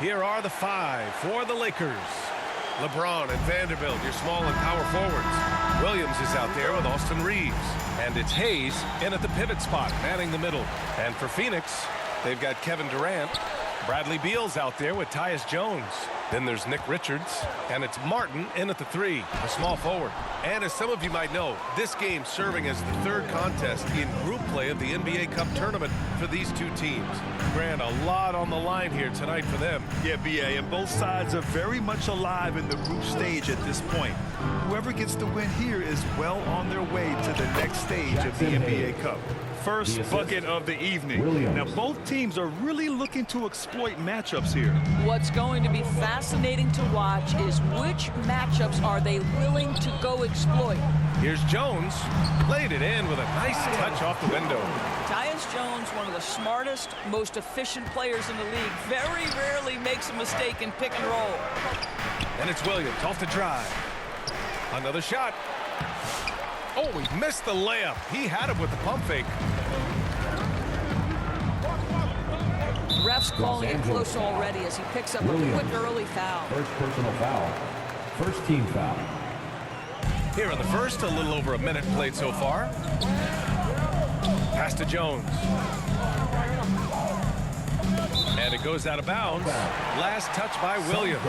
Here are the five for the Lakers. LeBron and Vanderbilt, your small and power forwards. Williams is out there with Austin Reeves. And it's Hayes in at the pivot spot, manning the middle. And for Phoenix, they've got Kevin Durant. Bradley Beal's out there with Tyus Jones. Then there's Nick Richards, and it's Martin in at the three, a small forward. And as some of you might know, this game serving as the third contest in group play of the NBA Cup tournament for these two teams. Grant, a lot on the line here tonight for them. Yeah, BA, and both sides are very much alive in the group stage at this point. Whoever gets the win here is well on their way to the next stage of the NBA Cup. First bucket of the evening. Now, both teams are really looking to exploit matchups here. What's going to be fascinating to watch is which matchups are they willing to go exploit. Here's Jones. Laid it in with a nice touch off the window. Tyus Jones, one of the smartest, most efficient players in the league, very rarely makes a mistake in pick and roll. And it's Williams off the drive. Another shot. Oh, he missed the layup. He had it with the pump fake. Refs calling it close already as he picks up a quick early foul. First personal foul. First team foul. Here in the first, a little over a minute played so far. Pass to Jones. And it goes out of bounds. Last touch by Williams.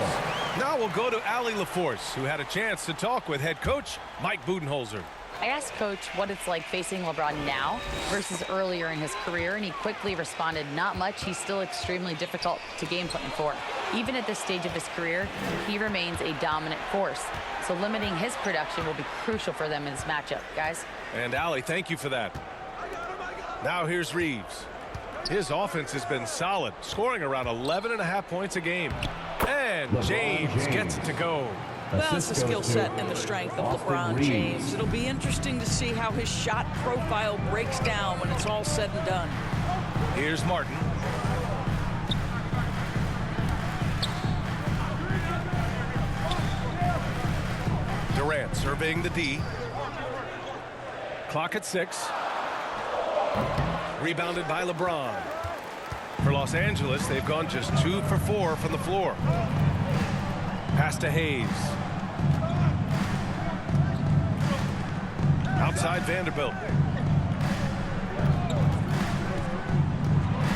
Now we'll go to Allie LaForce, who had a chance to talk with head coach Mike Budenholzer. I asked Coach what it's like facing LeBron now versus earlier in his career, and he quickly responded, not much. He's still extremely difficult to game plan for. Even at this stage of his career, he remains a dominant force. So limiting his production will be crucial for them in this matchup, guys. And Allie, thank you for that. Now here's Reeves. His offense has been solid, scoring around 11.5 points a game. And James gets it to go. Well, it's the skill set and the strength of LeBron James. It'll be interesting to see how his shot profile breaks down when it's all said and done. Here's Martin. Durant surveying the D. Clock at 6. Rebounded by LeBron. For Los Angeles, they've gone just 2 for 4 from the floor. Pass to Hayes. Outside Vanderbilt.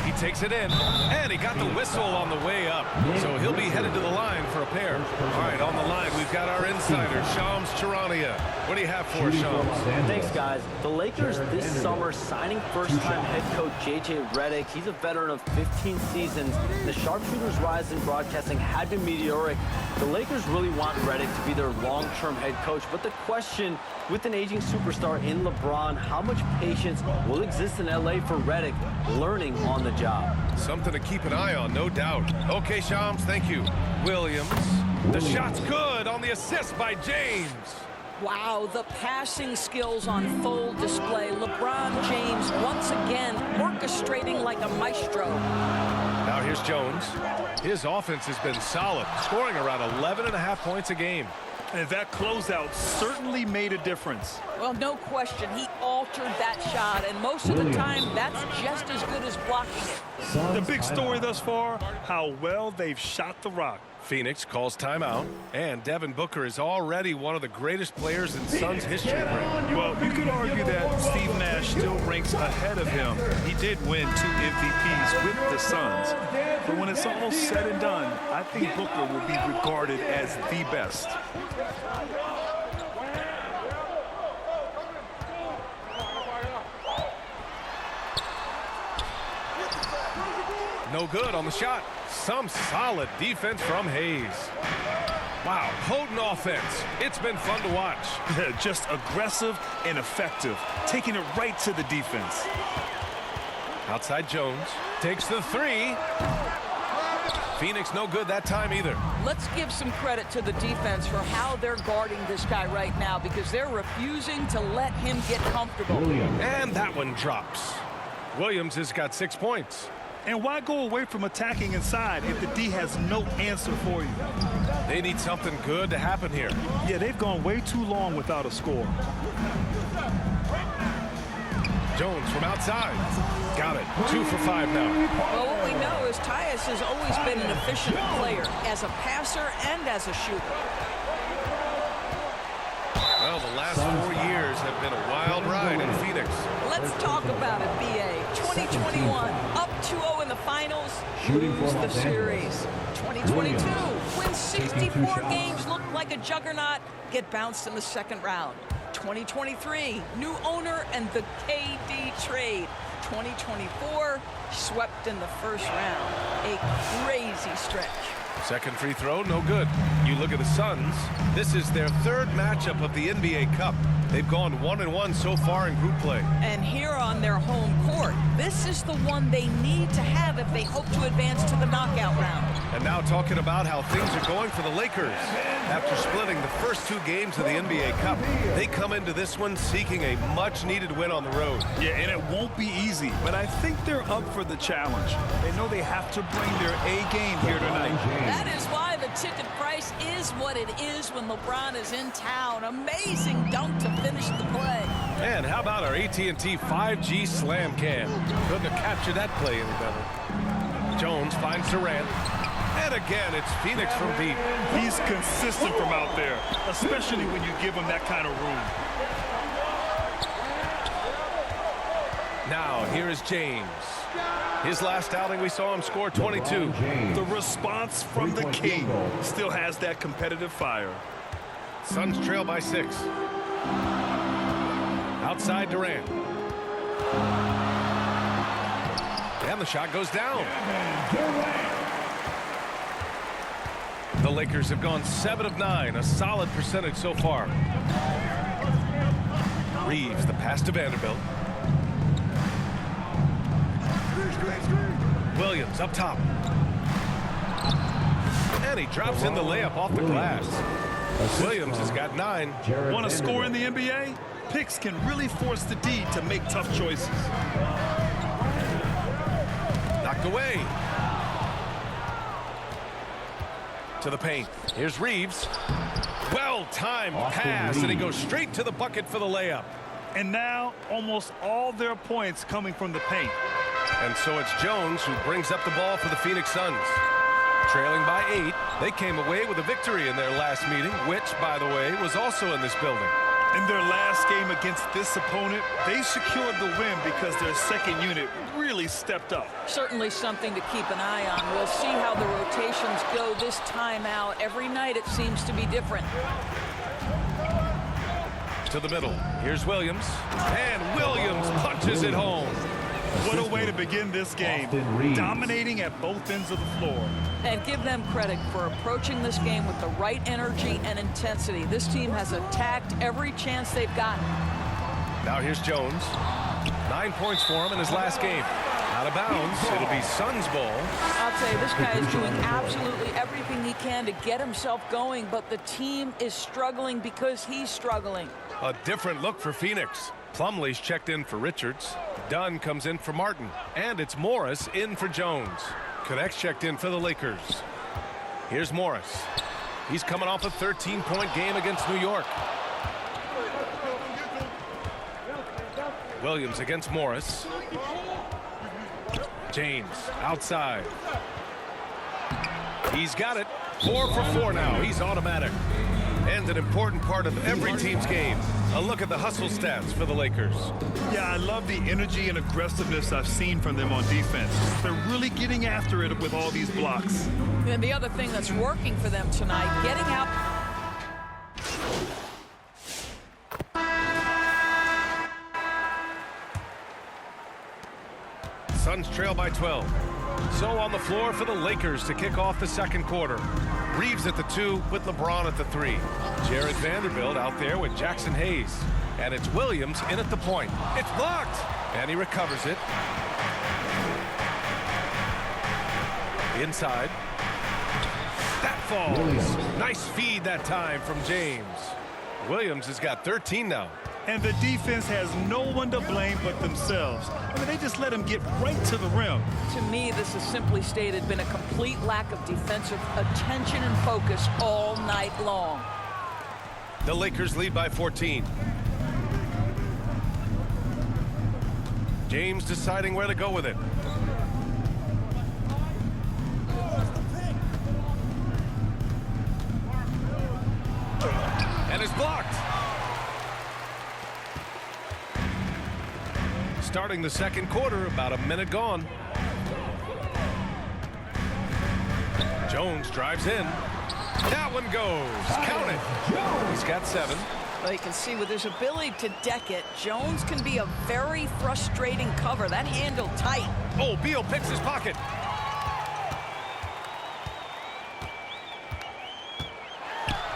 He takes it in, and he got the whistle on the way up. So he'll be headed to the line for a pair. All right, on the line, we've got our insider, Shams Charania. What do you have for us, Shams? Thanks, guys. The Lakers this summer signing first-time head coach J.J. Redick. He's a veteran of 15 seasons. The sharpshooter's rise in broadcasting had been meteoric. The Lakers really want Redick to be their long-term head coach. But the question, with an aging superstar in LeBron, how much patience will exist in L.A. for Redick learning on the job? Something to keep an eye on, no doubt. Okay, Shams, thank you. Williams. The shot's good on the assist by James. Wow, the passing skills on full display. LeBron James once again orchestrating like a maestro. Now here's Jones. His offense has been solid, scoring around 11.5 points a game. And that closeout certainly made a difference. Well, no question, he altered that shot, and most of the time, that's just as good as blocking it. The big story thus far, how well they've shot the rock. Phoenix calls timeout, and Devin Booker is already one of the greatest players in Suns history. Well, you could argue that Steve Nash still ranks ahead of him. He did win 2 MVPs with the Suns. But when it's all said and done, I think Booker will be regarded as the best. No good on the shot. Some solid defense from Hayes. Wow, potent offense. It's been fun to watch. Just aggressive and effective, taking it right to the defense. Outside Jones takes the 3. Phoenix no good that time either. Let's give some credit to the defense for how they're guarding this guy right now, because they're refusing to let him get comfortable. And that one drops. Williams has got 6 points. And why go away from attacking inside if the D has no answer for you? They need something good to happen here. Yeah, they've gone way too long without a score. Jones from outside. Got it. 2 for 5 now. Well, what we know is Tyus has always been an efficient player as a passer and as a shooter. Well, the last 4 years have been a wild ride in Phoenix. Let's talk about it, BA. 2021, up 2-0 in the finals, lose the series. 2022, win 64 games, look like a juggernaut, get bounced in the second round. 2023, new owner and the KD trade. 2024, swept in the first round. A crazy stretch. Second free throw, no good. You look at the Suns. This is their 3rd matchup of the NBA Cup. They've gone 1-1 so far in group play. And here on their home court, this is the one they need to have if they hope to advance to the knockout round. And now talking about how things are going for the Lakers. After splitting the first 2 games of the NBA Cup, they come into this one seeking a much-needed win on the road. Yeah, and it won't be easy, but I think they're up for the challenge. They know they have to bring their A game here tonight. That is why the ticket price is what it is when LeBron is in town. Amazing dunk to finish the play. And how about our AT&T 5G Slam Cam? Couldn't have captured that play any better. Jones finds Durant. And again, it's Phoenix from deep. He's consistent from out there, especially when you give him that kind of room. Now, here is James. His last outing, we saw him score 22. The response from the king still has that competitive fire. Suns trail by 6. Outside Durant. And the shot goes down. The Lakers have gone 7 of 9, a solid percentage so far. Reeves, the pass to Vanderbilt. Williams up top. And he drops in the layup off the glass. Williams has got 9. Want to score in the NBA? Picks can really force the D to make tough choices. Knocked away. To the paint. Here's Reeves. Well-timed pass, and he goes straight to the bucket for the layup. And now, almost all their points coming from the paint. And so it's Jones who brings up the ball for the Phoenix Suns. Trailing by 8, they came away with a victory in their last meeting, which, by the way, was also in this building. In their last game against this opponent, they secured the win because their second unit really stepped up. Certainly something to keep an eye on. We'll see how the rotations go this time out. Every night it seems to be different. To the middle. Here's Williams. And Williams punches it home. What a way to begin this game. Dominating at both ends of the floor. And give them credit for approaching this game with the right energy and intensity. This team has attacked every chance they've gotten. Now here's Jones. 9 points for him in his last game. Out of bounds. It'll be Suns ball. I'll tell you, this guy is doing absolutely everything he can to get himself going, but the team is struggling because he's struggling. A different look for Phoenix. Plumlee's checked in for Richards. Dunn comes in for Martin. And it's Morris in for Jones. Connects checked in for the Lakers. Here's Morris. He's coming off a 13-point game against New York. Williams against Morris. James outside. He's got it. 4 for 4 now. He's automatic. And an important part of every team's game. A look at the hustle stats for the Lakers. Yeah, I love the energy and aggressiveness I've seen from them on defense. They're really getting after it with all these blocks. And the other thing that's working for them tonight, getting out. Suns trail by 12. So on the floor for the Lakers to kick off the second quarter. Reeves at the 2 with LeBron at the 3. Jared Vanderbilt out there with Jackson Hayes. And it's Williams in at the point. It's blocked. And he recovers it. Inside. That falls. Williams. Nice feed that time from James. Williams has got 13 now. And the defense has no one to blame but themselves. I mean, they just let him get right to the rim. To me, this has simply stated been a complete lack of defensive attention and focus all night long. The Lakers lead by 14. James deciding where to go with it. And is blocked. Starting the second quarter, about a minute gone. Jones drives in. That one goes. Count it. He's got 7. Well, you can see with his ability to deck it, Jones can be a very frustrating cover. That handle tight. Oh, Beal picks his pocket.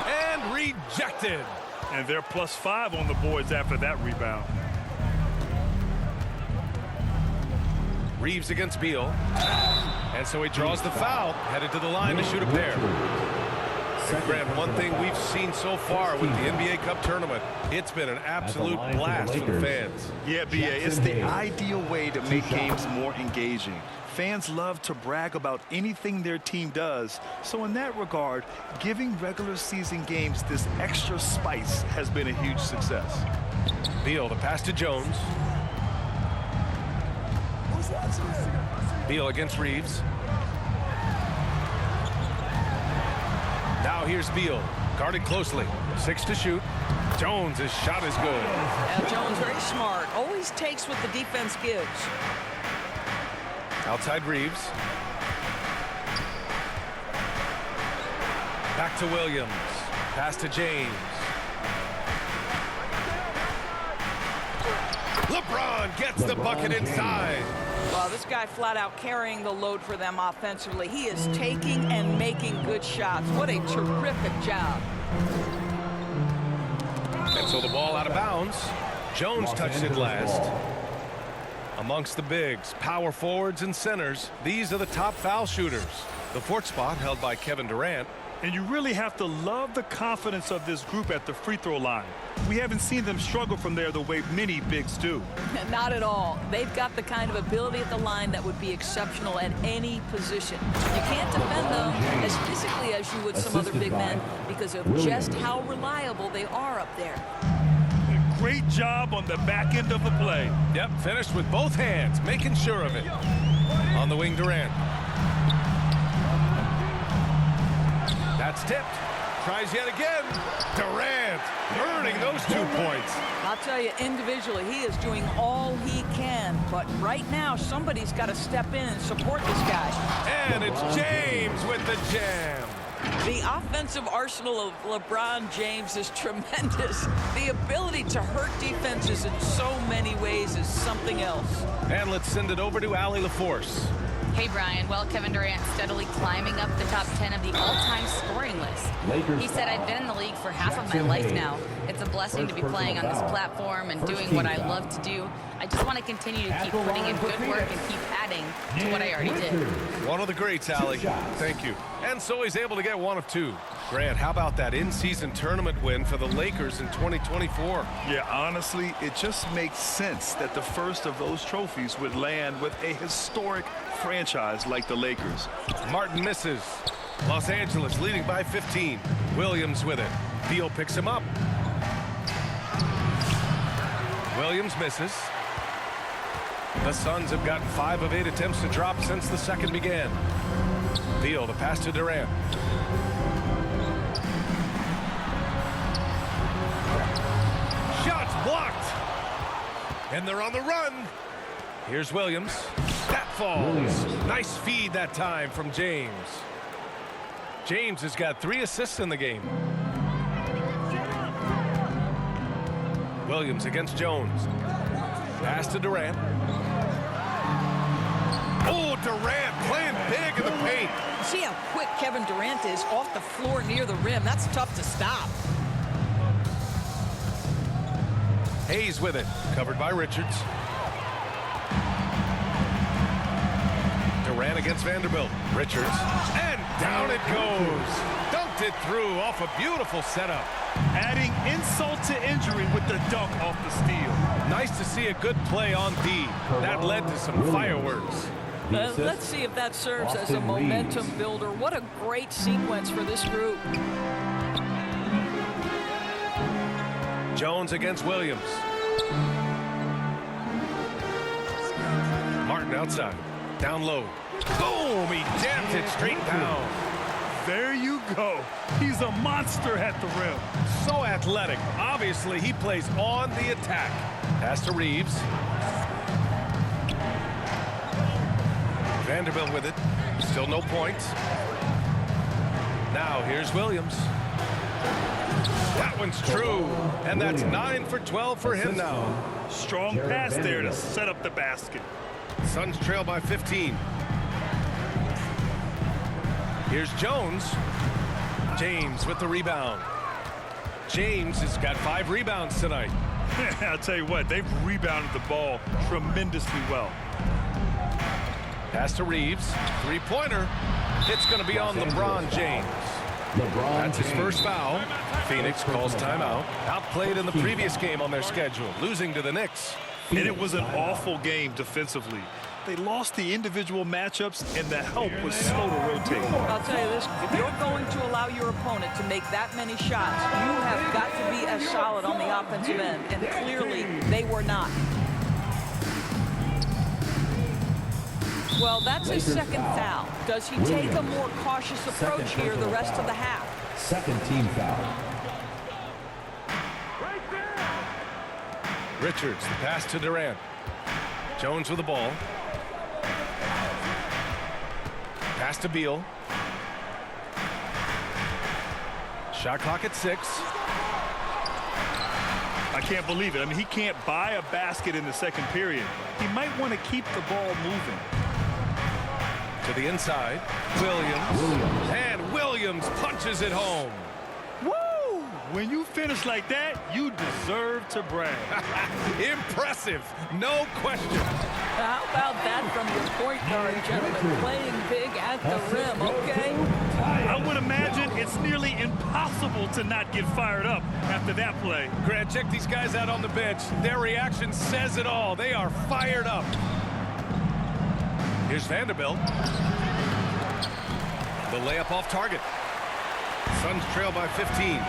And rejected. And they're +5 on the boards after that rebound. Reeves against Beal. And so he draws the foul, headed to the line to shoot a pair. Grant, one thing we've seen so far with the NBA Cup tournament, it's been an absolute blast for the fans. Yeah, BA, it's the ideal way to make games more engaging. Fans love to brag about anything their team does. So in that regard, giving regular season games this extra spice has been a huge success. Beal, the pass to Jones. Beal against Reeves. Now here's Beal, guarded closely. 6 to shoot. Jones' shot is good. Yeah, Jones very smart. Always takes what the defense gives. Outside Reeves. Back to Williams. Pass to James. LeBron gets the bucket inside. Well, this guy flat out carrying the load for them offensively. He is taking and making good shots. What a terrific job. And so the ball out of bounds. Jones touched it last. Amongst the bigs, power forwards and centers, these are the top foul shooters. The 4th spot held by Kevin Durant. And you really have to love the confidence of this group at the free throw line. We haven't seen them struggle from there the way many bigs do. Not at all. They've got the kind of ability at the line that would be exceptional at any position. You can't defend them as physically as you would some other big men because of just how reliable they are up there. Great job on the back end of the play. Yep, finished with both hands, making sure of it. On the wing, Durant. That's tipped. Tries yet again. Durant earning those 2 points. I'll tell you, individually, he is doing all he can. But right now, somebody's got to step in and support this guy. And it's James with the jam. The offensive arsenal of LeBron James is tremendous. The ability to hurt defenses in so many ways is something else. And let's send it over to Allie LaForce. Hey, Brian. Well, Kevin Durant steadily climbing up the top 10 of the all-time scoring list. He said, I've been in the league for half of my life now. It's a blessing to be playing on this platform and doing what I love to do. I just want to continue to keep putting in good work and keep adding to what I already did. One of the greats, Allie. Thank you. And so he's able to get 1 of 2. Grant, how about that in-season tournament win for the Lakers in 2024? Yeah, honestly, it just makes sense that the first of those trophies would land with a historic franchise like the Lakers. Martin misses. Los Angeles leading by 15. Williams with it. Beal picks him up. Williams misses. The Suns have gotten 5 of 8 attempts to drop since the second began. Beal, the pass to Durant. Shots blocked. And they're on the run. Here's Williams. That falls. Nice feed that time from James. James has got 3 assists in the game. Williams against Jones. Pass to Durant. Oh, Durant playing big in the paint. See how quick Kevin Durant is off the floor near the rim. That's tough to stop. Hayes with it. Covered by Richards. Durant against Vanderbilt. Richards. And down it goes. Dunked it through off a beautiful setup. Adding insult to injury with the dunk off the steal. Nice to see a good play on D. That led to some fireworks. Let's see if that serves as a momentum builder. What a great sequence for this group. Jones against Williams. outside. Down low. Boom! He jams it straight down. There you go. He's a monster at the rim. So athletic. Obviously, he plays on the attack. Pass to Reeves. Vanderbilt with it. Still no points. Now here's Williams. That one's true. And that's 9 for 12 for him now. Strong pass there to set up the basket. Suns trail by 15. Here's Jones. James with the rebound. James has got 5 rebounds tonight. I'll tell you what, they've rebounded the ball tremendously well. Pass to Reeves. Three-pointer. It's going to be on LeBron James. That's his first foul. Phoenix calls timeout. Outplayed in the previous game on their schedule, losing to the Knicks. And it was an awful game defensively. They lost the individual matchups, and the help was slow to rotate. I'll tell you this, if you're going to allow your opponent to make that many shots, you have got to be as solid on the offensive end, and clearly they were not. Well, that's his second foul. Does he take a more cautious approach here the rest of the half? Second team foul. Richards, the pass to Durant. Jones with the ball. Pass to Beal. Shot clock at 6. I can't believe it. I mean, he can't buy a basket in the second period. He might want to keep the ball moving. To the inside. Williams. And Williams punches it home. Woo! When you finish like that, you deserve to brag. Impressive. No question. How about that from your point guard, gentlemen? Playing big at the rim, okay? I would imagine it's nearly impossible to not get fired up after that play. Grant, check these guys out on the bench. Their reaction says it all. They are fired up. Here's Vanderbilt. The layup off target. Suns trail by 15.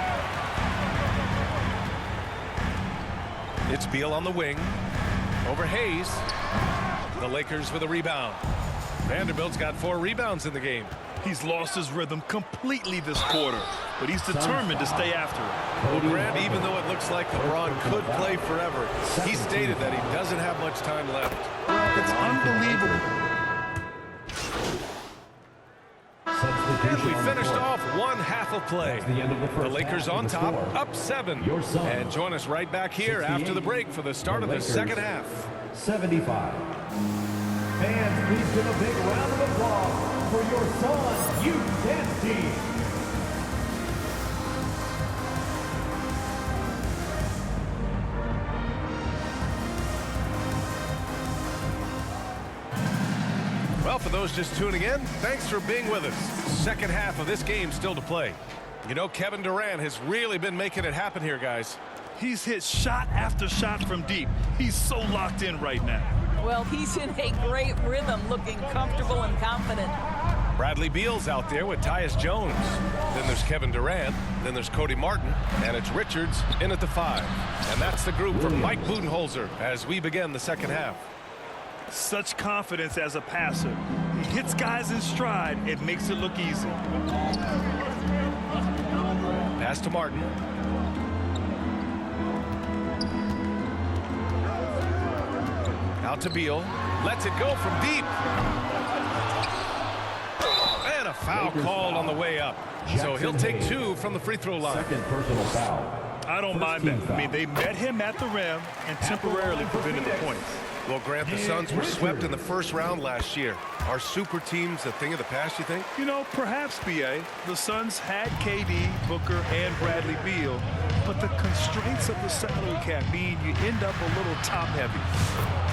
It's Beal on the wing. Over Hayes. The Lakers with a rebound. Vanderbilt's got 4 rebounds in the game. He's lost his rhythm completely this quarter, but he's determined to stay after it. Well, Grant, even though it looks like LeBron could play forever, he stated that he doesn't have much time left. It's unbelievable. And we finished off one half of play. The Lakers on top, up 7. And join us right back here after the break for the start of the second half. 75. Fans, please give a big round of applause for your Suns youth dance team. Well, for those just tuning in, thanks for being with us. Second half of this game still to play. You know, Kevin Durant has really been making it happen here, guys. He's hit shot after shot from deep. He's so locked in right now. Well, he's in a great rhythm, looking comfortable and confident. Bradley Beal's out there with Tyus Jones. Then there's Kevin Durant. Then there's Cody Martin. And it's Richards in at the 5. And that's the group from Mike Budenholzer as we begin the second half. Such confidence as a passer. He hits guys in stride and makes it look easy. Pass to Martin. Out to Beal. Lets it go from deep. And a foul called on the way up. So he'll take 2 from the free throw line. Second personal foul. I don't mind that. I mean, they met him at the rim and temporarily prevented the points. Well, Grant, the Suns were swept in the first round last year. Are super teams a thing of the past, you think? You know, perhaps, B.A. The Suns had KD, Booker, and Bradley Beal, but the constraints of the salary cap mean you end up a little top-heavy.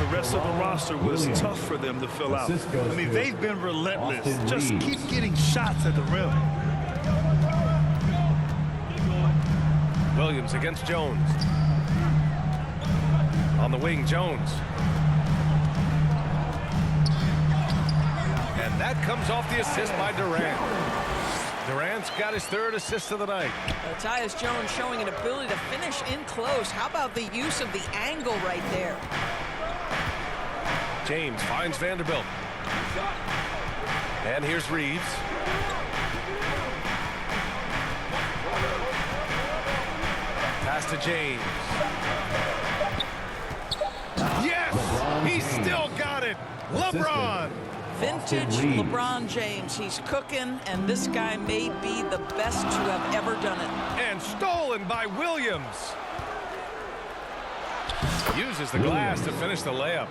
The rest of the roster was tough for them to fill out. I mean, they've been relentless. Just keep getting shots at the rim. Williams against Jones. On the wing, Jones. And that comes off the assist by Durant. Durant's got his 3rd assist of the night. Tyus Jones showing an ability to finish in close. How about the use of the angle right there? James finds Vanderbilt. And here's Reeves. Pass to James. Yes! He's still got it! LeBron! Vintage LeBron James. He's cooking, and this guy may be the best to have ever done it. And stolen by Williams. Uses the glass to finish the layup.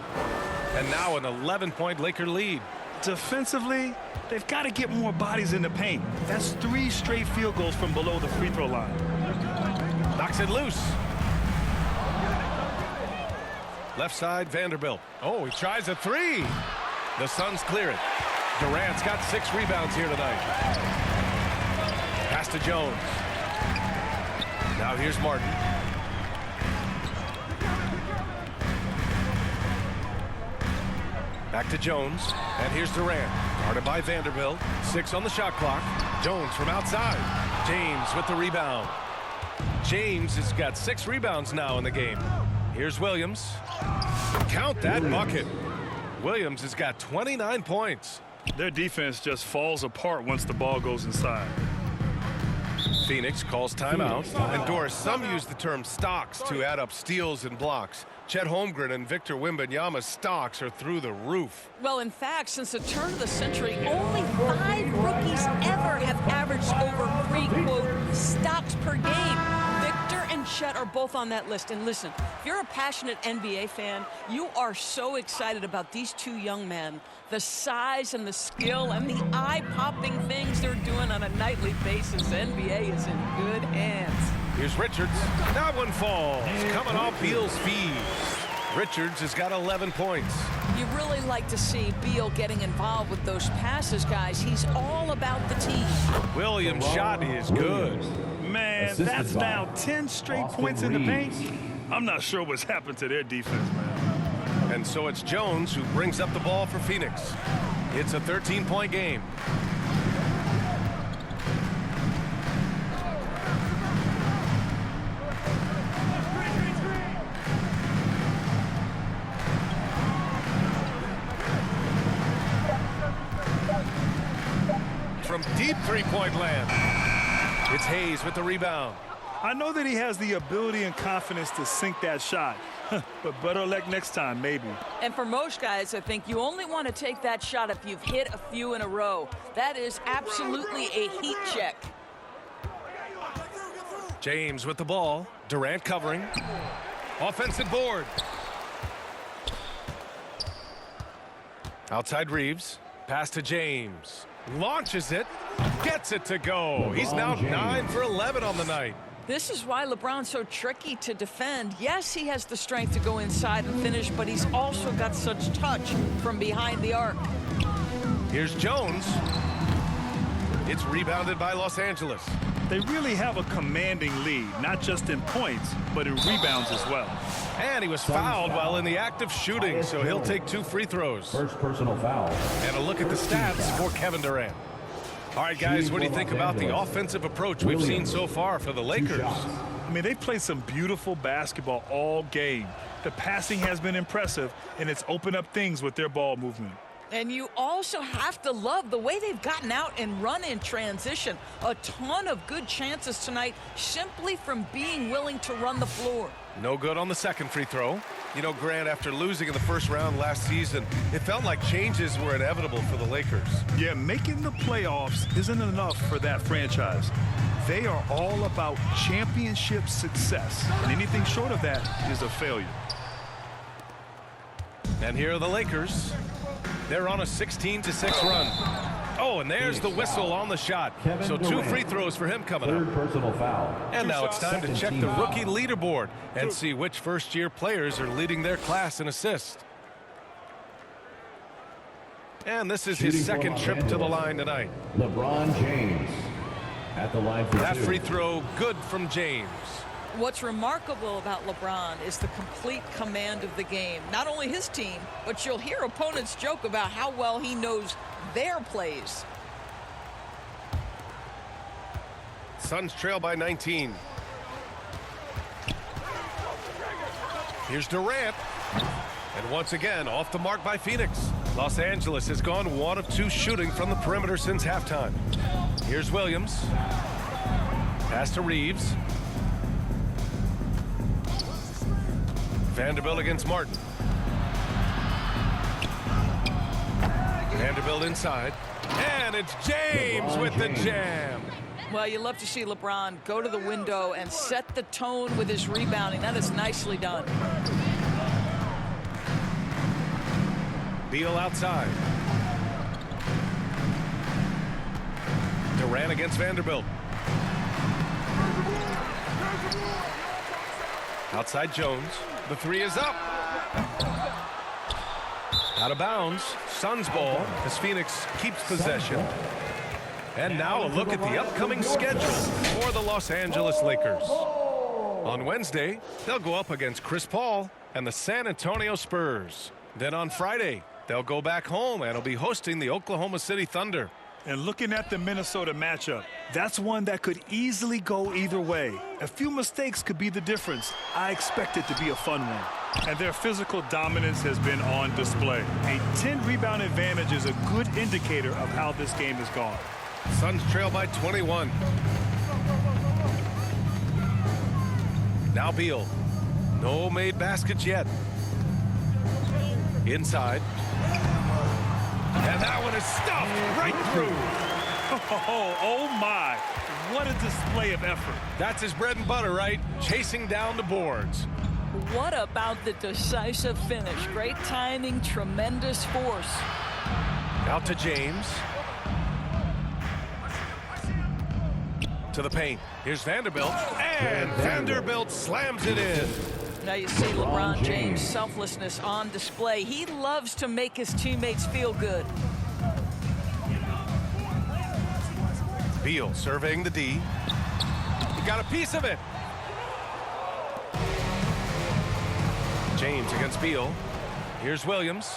And now an 11-point Laker lead. Defensively, they've got to get more bodies in the paint. That's 3 straight field goals from below the free throw line. Knocks it loose. Left side, Vanderbilt. Oh, he tries a 3. The Suns clear it. Durant's got 6 rebounds here tonight. Pass to Jones. Now here's Martin. Back to Jones. And here's Durant. Guarded by Vanderbilt. 6 on the shot clock. Jones from outside. James with the rebound. James has got 6 rebounds now in the game. Here's Williams. Count that bucket. Williams has got 29 points. Their defense just falls apart once the ball goes inside. Phoenix calls timeout. And Doris, some use the term stocks to add up steals and blocks. Chet Holmgren and Victor Wembanyama's stocks are through the roof. Well, in fact, since the turn of the century, only 5 rookies ever have averaged over 3, quote, stocks per game. Victor and Chet are both on that list. And listen, if you're a passionate NBA fan, you are so excited about these 2 young men. The size and the skill and the eye-popping things they're doing on a nightly basis. The NBA is in good hands. Here's Richards. That one falls. Coming off Beal's feed. Richards has got 11 points. You really like to see Beal getting involved with those passes, guys. He's all about the team. Williams' shot is good. Man, that's now 10 straight points in the paint. I'm not sure what's happened to their defense, man. And so it's Jones who brings up the ball for Phoenix. It's a 13-point game. From deep three-point land. It's Hayes with the rebound. I know that he has the ability and confidence to sink that shot, but better luck next time, maybe. And for most guys, I think you only want to take that shot if you've hit a few in a row. That is absolutely a heat check. James with the ball. Durant covering. Offensive board. Outside Reeves. Pass to James. Launches it. Gets it to go. He's now 9 for 11 on the night. This is why LeBron's so tricky to defend. Yes, he has the strength to go inside and finish, but he's also got such touch from behind the arc. Here's Jones. It's rebounded by Los Angeles. They really have a commanding lead, not just in points, but in rebounds as well. And he was fouled while in the act of shooting, so he'll take 2 free throws. First personal foul. And a look at the stats for Kevin Durant. All right, guys, what do you think about the offensive approach we've seen so far for the Lakers? I mean, they've played some beautiful basketball all game. The passing has been impressive, and it's opened up things with their ball movement. And you also have to love the way they've gotten out and run in transition. A ton of good chances tonight simply from being willing to run the floor. No good on the second free throw. You know, Grant, after losing in the first round last season, it felt like changes were inevitable for the Lakers. Yeah, making the playoffs isn't enough for that franchise. They are all about championship success, and anything short of that is a failure. And here are the Lakers. They're on a 16-6 run. Oh, and there's the whistle on the shot. So 2 free throws for him coming up. Third personal foul. And now it's time to check the rookie leaderboard and see which first-year players are leading their class in assists. And this is his second trip to the line tonight. LeBron James at the line for that 2. free throw good from James. What's remarkable about LeBron is the complete command of the game. Not only his team, but you'll hear opponents joke about how well he knows their plays. Suns trail by 19. Here's Durant. And once again, off the mark by Phoenix. Los Angeles has gone 1 of 2 shooting from the perimeter since halftime. Here's Williams. Pass to Reeves. Vanderbilt against Martin. Vanderbilt inside. And it's James with the jam. Well, you love to see LeBron go to the window and set the tone with his rebounding. That is nicely done. Beal outside. Durant against Vanderbilt. Outside Jones. The 3 is up. Out of bounds. Suns ball as Phoenix keeps possession. And now a look at the upcoming schedule for the Los Angeles Lakers. On Wednesday, they'll go up against Chris Paul and the San Antonio Spurs. Then on Friday, they'll go back home and will be hosting the Oklahoma City Thunder. And looking at the Minnesota matchup, that's one that could easily go either way. A few mistakes could be the difference. I expect it to be a fun one. And their physical dominance has been on display. A 10-rebound advantage is a good indicator of how this game has gone. Suns trail by 21. Now Beal. No made baskets yet. Inside. And that one is stuffed right through. Oh my. What a display of effort. That's his bread and butter, right? Chasing down the boards. What about the decisive finish? Great timing, tremendous force. Out to James. To the paint. Here's Vanderbilt. And Vanderbilt slams it in. Now you see LeBron James' selflessness on display. He loves to make his teammates feel good. Beal surveying the D. He got a piece of it. James against Beal. Here's Williams.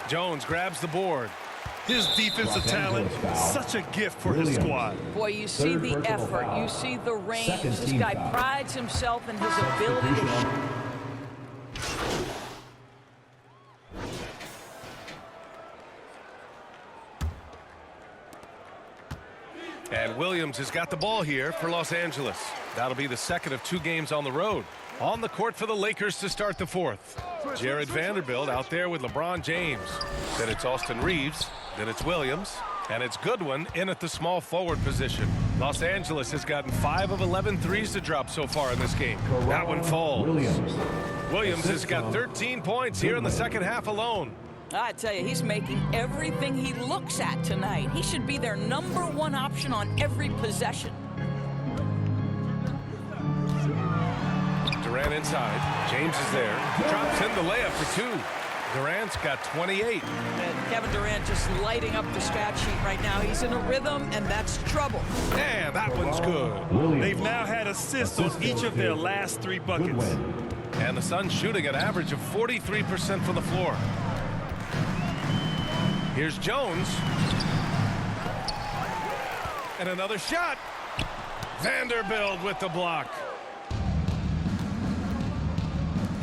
Jones grabs the board. His defensive talent, such a gift for his squad. Boy, you see the effort. You see the range. This guy prides himself in his ability to shoot. And Williams has got the ball here for Los Angeles. That'll be the second of 2 games on the road. On the court for the Lakers to start the 4th. Jared Vanderbilt out there with LeBron James. Then it's Austin Reeves. Then it's Williams. And it's Goodwin in at the small forward position. Los Angeles has gotten 5 of 11 threes to drop so far in this game. That one falls. Williams has got 13 points here in the second half alone. I tell you, he's making everything he looks at tonight. He should be their #1 option on every possession. Durant inside. James is there. Drops in the layup for 2. Durant's got 28. And Kevin Durant just lighting up the stat sheet right now. He's in a rhythm, and that's trouble. And that one's good. They've now had assists on each of their last 3 buckets. And the Suns shooting an average of 43% from the floor. Here's Jones. And another shot. Vanderbilt with the block.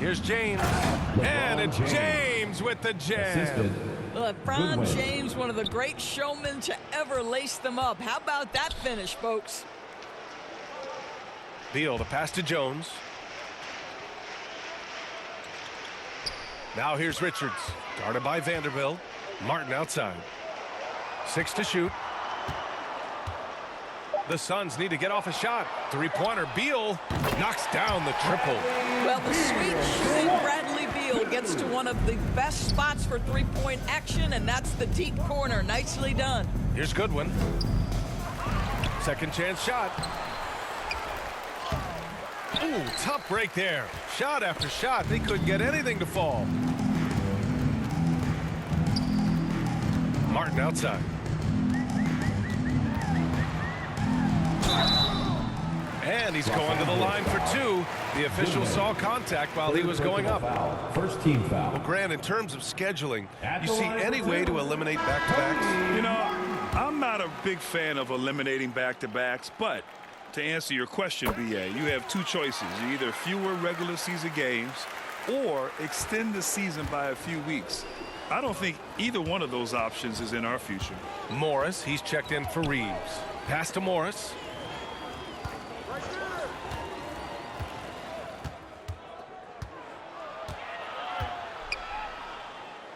Here's James. And it's James with the jam. LeBron James, one of the great showmen to ever lace them up. How about that finish, folks? Beal, the pass to Jones. Now here's Richards. Guarded by Vanderbilt. Martin outside. 6 to shoot. The Suns need to get off a shot. 3-pointer. Beal knocks down the triple. Well, the sweet shooting Bradley Beal gets to one of the best spots for 3-point action, and that's the deep corner. Nicely done. Here's Goodwin. Second chance shot. Ooh, tough break there. Shot after shot. They couldn't get anything to fall. Martin outside. And he's going to the line for 2. The official saw contact while he was going up. First team foul. Well, Grant, in terms of scheduling, you see any way to eliminate back-to-backs? You know, I'm not a big fan of eliminating back-to-backs, but to answer your question, BA, you have 2 choices. Either fewer regular season games or extend the season by a few weeks. I don't think either one of those options is in our future. Morris, he's checked in for Reeves. Pass to Morris.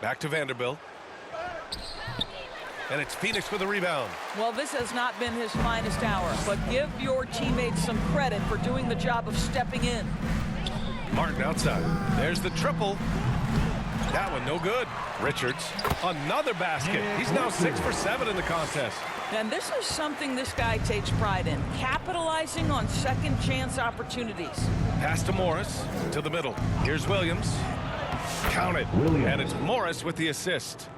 Back to Vanderbilt. And it's Phoenix with the rebound. Well, this has not been his finest hour, but give your teammates some credit for doing the job of stepping in. Martin outside. There's the triple. That one no good. Richards, another basket. He's now 6 for 7 in the contest. And this is something this guy takes pride in, capitalizing on second chance opportunities. Pass to Morris, to the middle. Here's Williams. Count it. And it's Morris with the assist.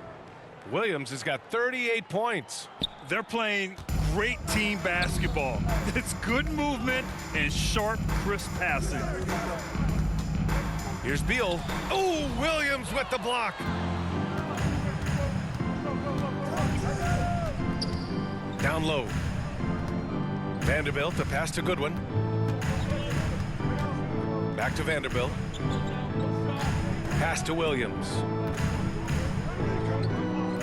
Williams has got 38 points. They're playing great team basketball. It's good movement and sharp, crisp passing. Here's Beal. Oh, Williams with the block. Down low. Vanderbilt, a pass to Goodwin. Back to Vanderbilt. Pass to Williams.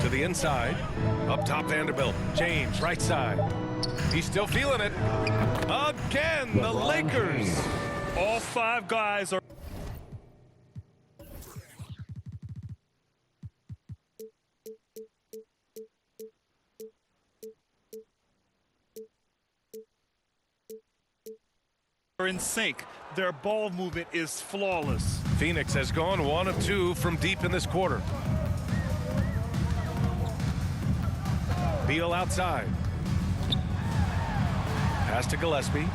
To the inside. Up top, Vanderbilt. James, right side. He's still feeling it. Again, the Lakers. All 5 guys are in sync. Their ball movement is flawless. Phoenix has gone 1 of 2 from deep in this quarter. Beal outside. Pass to Gillespie.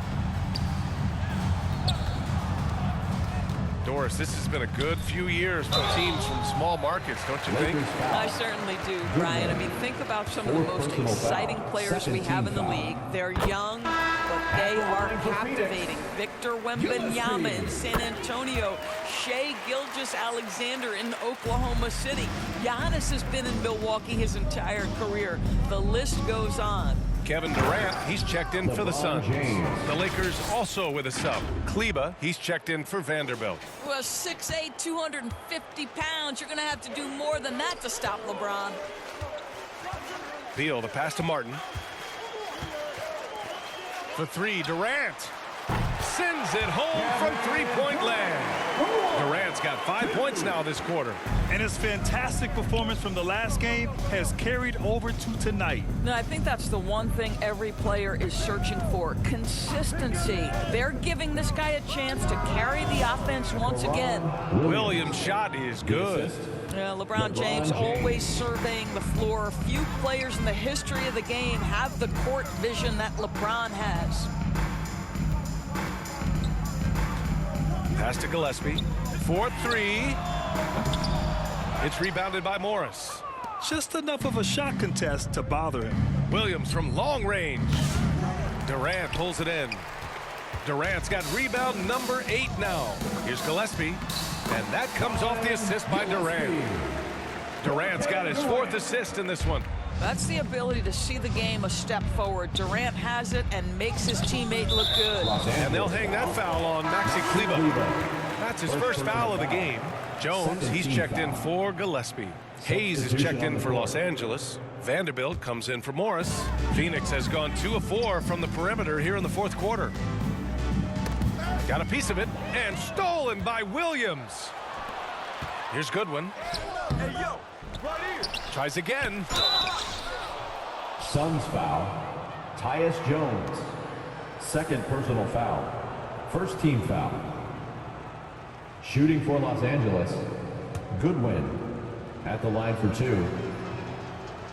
Doris, this has been a good few years for teams from small markets, don't you think? I certainly do, Brian. I mean, think about some of the most exciting players we have in the league. They're young, but they are captivating. Victor Wembanyama in San Antonio. Shai Gilgeous-Alexander in Oklahoma City. Giannis has been in Milwaukee his entire career. The list goes on. Kevin Durant, he's checked in for the Suns. The Lakers also with a sub. Kleba, he's checked in for Vanderbilt. Well, 6'8", 250 pounds. You're going to have to do more than that to stop LeBron. Beal, the pass to Martin. For 3, Durant. Sends it home from three-point land. Durant's got 5 points now this quarter. And his fantastic performance from the last game has carried over to tonight. No, I think that's the one thing every player is searching for, consistency. They're giving this guy a chance to carry the offense once again. Williams' shot is good. Yeah, LeBron James always surveying the floor. Few players in the history of the game have the court vision that LeBron has. Pass to Gillespie. 4-3. It's rebounded by Morris. Just enough of a shot contest to bother him. Williams from long range. Durant pulls it in. Durant's got rebound number 8 now. Here's Gillespie. And that comes off the assist by Durant. Durant's got his 4th assist in this one. That's the ability to see the game a step forward. Durant has it and makes his teammate look good. And they'll hang that foul on Maxi Kleba. That's his first foul of the game. Jones, he's checked in for Gillespie. Hayes is checked in for Los Angeles. Vanderbilt comes in for Morris. Phoenix has gone 2 of 4 from the perimeter here in the 4th quarter. Got a piece of it and stolen by Williams. Here's Goodwin. Hey, yo, right here. Tries again. Suns foul. Tyus Jones. 2nd personal foul. 1st team foul. Shooting for Los Angeles. Goodwin at the line for 2.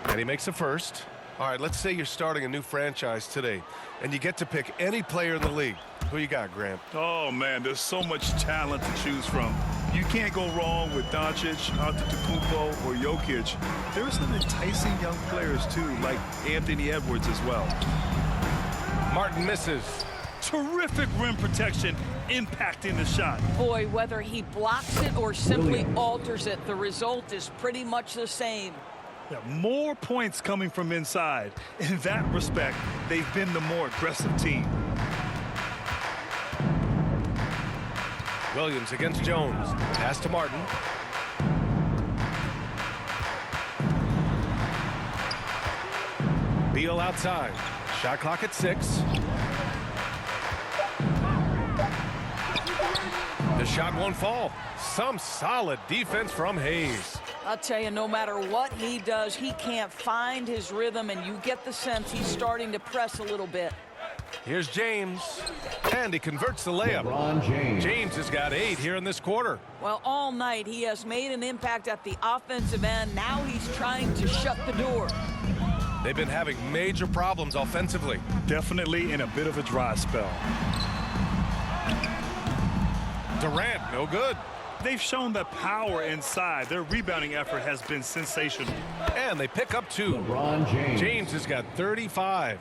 And he makes a first. All right, let's say you're starting a new franchise today, and you get to pick any player in the league. Who you got, Grant? Oh, man, there's so much talent to choose from. You can't go wrong with Doncic, Antetokounmpo, or Jokic. There's some enticing young players, too, like Anthony Edwards as well. Martin misses. Terrific rim protection, impacting the shot. Boy, whether he blocks it or simply alters it, the result is pretty much the same. Yeah, more points coming from inside. In that respect, they've been the more aggressive team. Williams against Jones. Pass to Martin. Beal outside. Shot clock at 6. The shot won't fall. Some solid defense from Hayes. I'll tell you, no matter what he does, he can't find his rhythm, and you get the sense he's starting to press a little bit. Here's James, and he converts the layup. LeBron James. James has got 8 here in this quarter. Well, all night he has made an impact at the offensive end. Now he's trying to shut the door. They've been having major problems offensively. Definitely in a bit of a dry spell. Durant, no good. They've shown the power inside. Their rebounding effort has been sensational. And they pick up 2. LeBron James. James has got 35.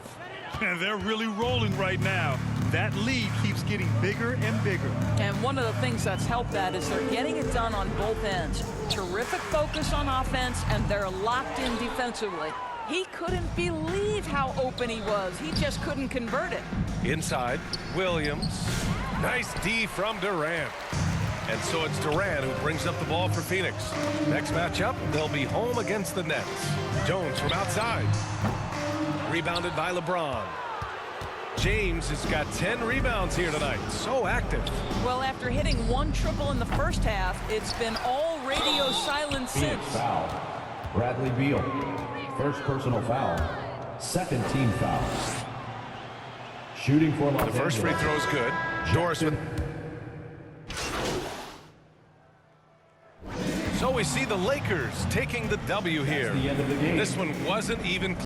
And they're really rolling right now. That lead keeps getting bigger and bigger. And one of the things that's helped that is they're getting it done on both ends. Terrific focus on offense, and they're locked in defensively. He couldn't believe how open he was. He just couldn't convert it. Inside, Williams. Nice D from Durant. And so it's Durant who brings up the ball for Phoenix. Next matchup, they'll be home against the Nets. Jones from outside. Rebounded by LeBron. James has got 10 rebounds here tonight. So active. Well, after hitting 1 triple in the first half, it's been all radio silence Phoenix since. foul. Bradley Beal. First personal foul. Second team foul. Shooting for Los The first free Angeles. throw is good. Dorsman. So we see the Lakers taking the W here. the end of the game. This one wasn't even